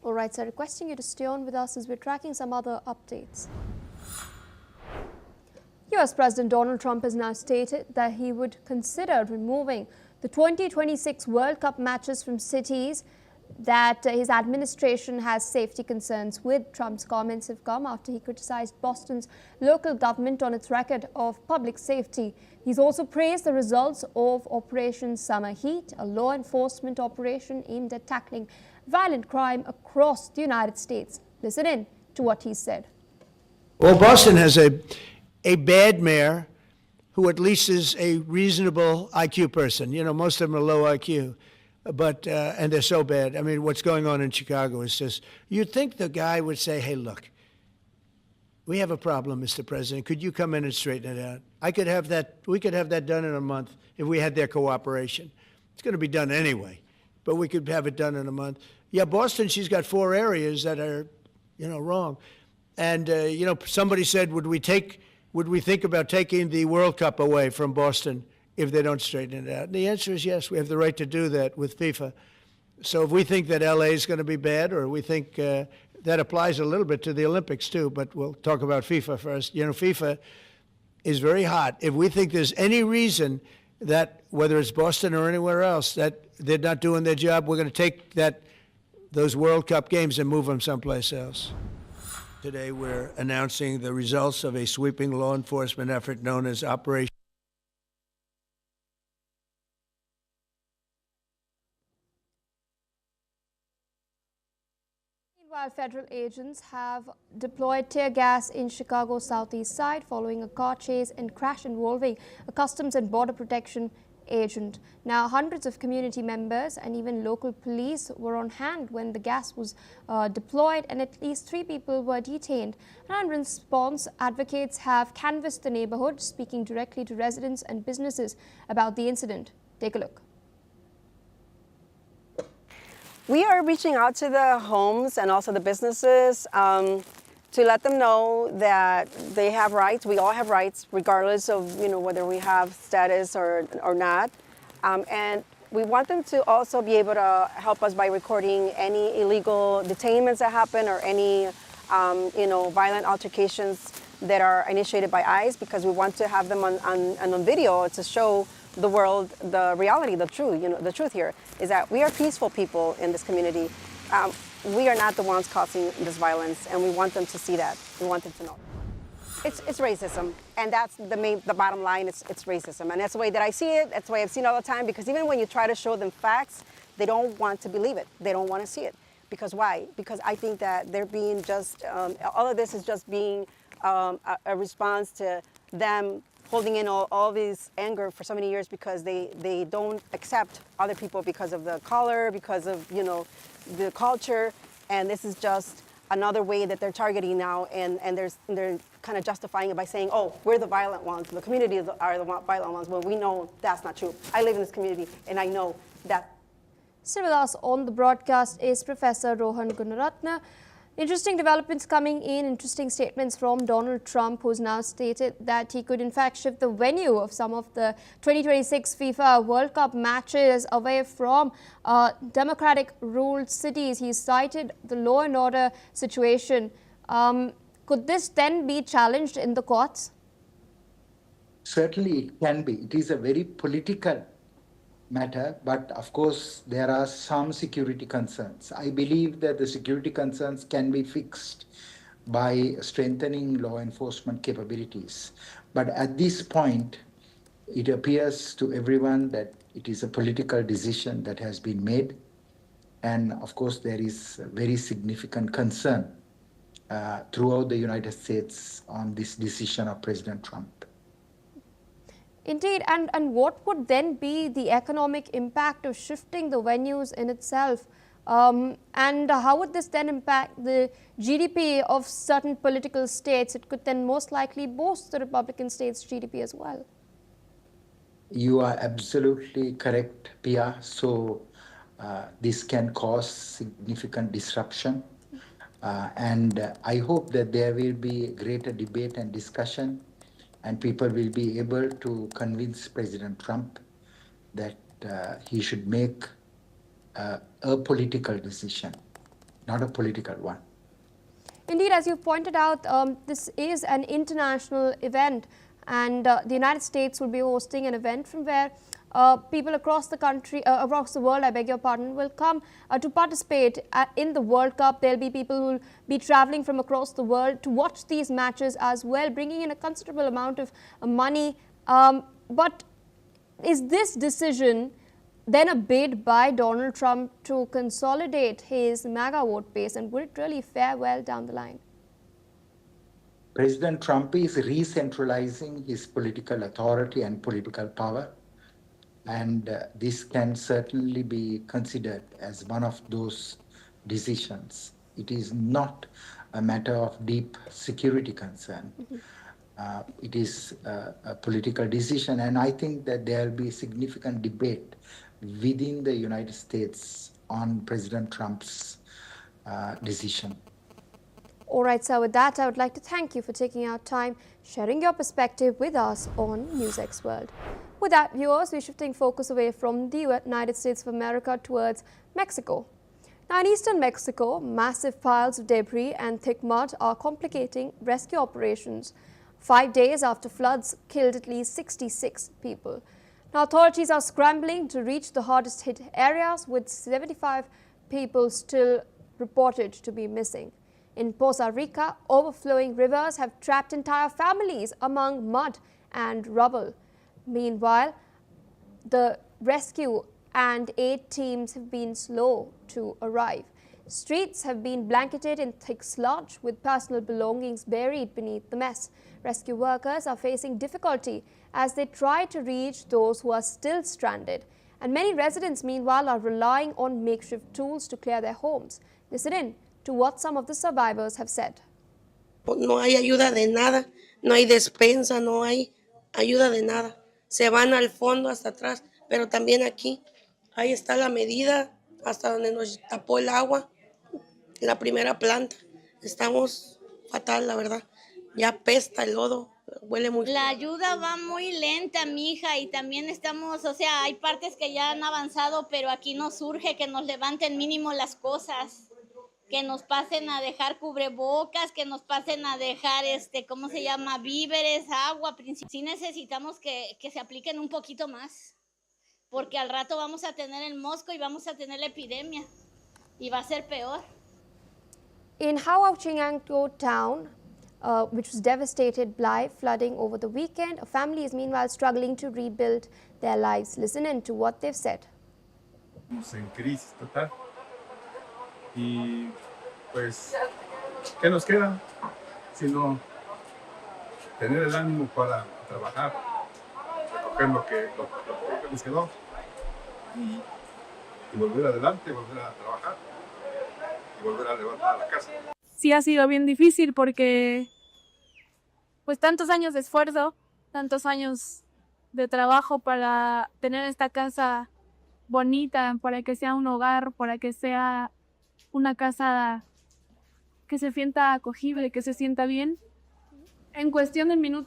All right, so requesting you to stay on with us as we're tracking some other updates. US President Donald Trump has now stated that he would consider removing the 2026 World Cup matches from cities that his administration has safety concerns with. Trump's comments have come after he criticized Boston's local government on its record of public safety. He's also praised the results of Operation Summer Heat, a law enforcement operation aimed at tackling violent crime across the United States. Listen in to what he said. Well, Boston has a bad mayor who at least is a reasonable IQ person. You know, most of them are low IQ, but and they're so bad. I mean, what's going on in Chicago is just, you'd think the guy would say, hey, look, we have a problem, Mr. President. Could you come in and straighten it out? We could have that done in a month if we had their cooperation. It's going to be done anyway, but we could have it done in a month. Yeah, Boston, she's got 4 areas that are, wrong. And, somebody said, would we think about taking the World Cup away from Boston if they don't straighten it out? And the answer is yes. We have the right to do that with FIFA. So if we think that LA is going to be bad, or we think that applies a little bit to the Olympics too, but we'll talk about FIFA first. FIFA is very hot. If we think there's any reason that, whether it's Boston or anywhere else, that they're not doing their job, we're going to take those World Cup games and move them someplace else. Today, we're announcing the results of a sweeping law enforcement effort known as Operation. Meanwhile, federal agents have deployed tear gas in Chicago's southeast side following a car chase and crash involving a Customs and Border Protection agent. Now, hundreds of community members and even local police were on hand when the gas was deployed, and at least 3 people were detained. And in response, advocates have canvassed the neighborhood, speaking directly to residents and businesses about the incident. Take a look. We are reaching out to the homes and also the businesses to let them know that they have rights. We all have rights, regardless of whether we have status or not. And we want them to also be able to help us by recording any illegal detainments that happen or any violent altercations that are initiated by ICE, because we want to have them on video to show the world the reality, the truth. The truth here is that we are peaceful people in this community. We are not the ones causing this violence, and we want them to see that. We want them to know. It's racism, and that's the bottom line. It's racism, and that's the way that I see it. That's the way I've seen it all the time. Because even when you try to show them facts, they don't want to believe it. They don't want to see it. Because why? Because I think that they're being just all of this is just being a response to them holding in all this anger for so many years, because they don't accept other people because of the color, because of the culture, and this is just another way that they're targeting now, and they're kind of justifying it by saying, oh, we're the violent ones, the community are the violent ones. Well, we know that's not true. I live in this community, and I know that. Still with us on the broadcast is Professor Rohan Gunaratne. Interesting developments coming in, interesting statements from Donald Trump, who's now stated that he could in fact shift the venue of some of the 2026 FIFA World Cup matches away from Democratic-ruled cities. He cited the law and order situation. Could this then be challenged in the courts? Certainly it can be. It is a very political matter, but of course there are some security concerns. I believe that the security concerns can be fixed by strengthening law enforcement capabilities. But at this point, it appears to everyone that it is a political decision that has been made. And of course, there is very significant concern throughout the United States on this decision of President Trump. Indeed, and what would then be the economic impact of shifting the venues in itself? And how would this then impact the GDP of certain political states? It could then most likely boost the Republican states' GDP as well. You are absolutely correct, Pia. So this can cause significant disruption. And I hope that there will be greater debate and discussion, and people will be able to convince President Trump that he should make a political decision not a political one. Indeed, as you pointed out, this is an international event, and the United States will be hosting an event from where people across the country, across the world, I beg your pardon, will come to participate in the World Cup. There'll be people who will be traveling from across the world to watch these matches as well, bringing in a considerable amount of money. But is this decision then a bid by Donald Trump to consolidate his MAGA vote base, and would it really fare well down the line? President Trump is re-centralizing his political authority and political power, and this can certainly be considered as one of those decisions. It is not a matter of deep security concern. It is a political decision, and I think that there will be significant debate within the United States on President Trump's decision. All right, sir, with that, I would like to thank you for taking our time, sharing your perspective with us on NewsX World. With that, viewers, we're shifting focus away from the United States of America towards Mexico. Now, in eastern Mexico, massive piles of debris and thick mud are complicating rescue operations 5 days after floods killed at least 66 people. Now, authorities are scrambling to reach the hardest hit areas, with 75 people still reported to be missing. In Poza Rica, overflowing rivers have trapped entire families among mud and rubble. Meanwhile, the rescue and aid teams have been slow to arrive. Streets have been blanketed in thick sludge, with personal belongings buried beneath the mess. Rescue workers are facing difficulty as they try to reach those who are still stranded. And many residents, meanwhile, are relying on makeshift tools to clear their homes. Listen in to what some of the survivors have said. No hay ayuda de nada, no hay despensa, no hay ayuda de nada. Se van al fondo hasta atrás, pero también aquí, ahí está la medida hasta donde nos tapó el agua, la primera planta. Estamos fatal, la verdad. Ya apesta el lodo, huele muy. La ayuda va muy lenta, mija, y también estamos, o sea, hay partes que ya han avanzado, pero aquí nos urge que nos levanten mínimo las cosas, que nos pasen a dejar cubrebocas, que nos pasen a dejar, ¿cómo se llama? Víveres, agua. Sí necesitamos que se apliquen un poquito más, porque al rato vamos a tener el mosco y vamos a tener la epidemia, y va a ser peor. In Huauchinango town, which was devastated by flooding over the weekend, a family is meanwhile struggling to rebuild their lives. Listen in to what they've said. Estamos en crisis total. Y pues, ¿qué nos queda? Sino tener el ánimo para trabajar, recoger lo que nos quedó y volver adelante, volver a trabajar y volver a levantar la casa. Sí ha sido bien difícil porque pues tantos años de esfuerzo, tantos años de trabajo para tener esta casa bonita, para que sea un hogar, para que sea una casa que se sienta acogible, que se sienta bien. En cuestión de minutos